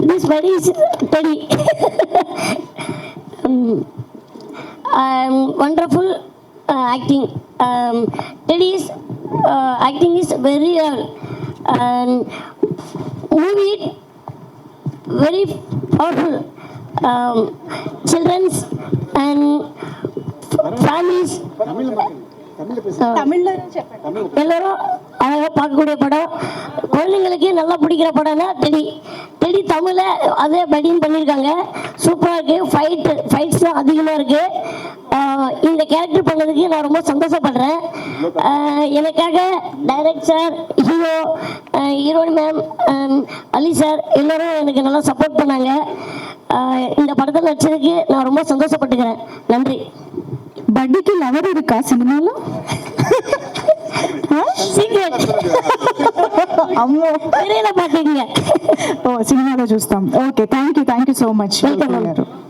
this buddy is Teddy. Wonderful acting. Teddy's acting is very real. Movie very powerful. Children's and families எல்லாரும் அழகாக பார்க்கக்கூடிய படம், குழந்தைங்களுக்கு நல்லா பிடிக்கிற படம்னா டெடி தமிழில் அதே படின்னு பண்ணியிருக்காங்க. சூப்பராக இருக்குது. ஃபைட்ஸ்லாம் அதிகமாக இருக்குது. இந்த கேரக்டர் பண்ணதுக்கு நான் ரொம்ப சந்தோஷப்படுறேன். எனக்காக டைரக்டர், ஹீரோயின் மேம், அலி சார் எல்லோரும் எனக்கு நல்லா சப்போர்ட் பண்ணாங்க. இந்த படத்தில் நடிச்சதுக்கு நான் ரொம்ப சந்தோஷப்பட்டுக்கிறேன். நன்றி. பட்டிக்கு லவர் இருக்கா சினிமால? సీక్రెట్ అమ్మో వేరేలా పాటింగ్ ఓ సినిమాలో చూస్తాం. Okay, thank you so much. Welcome.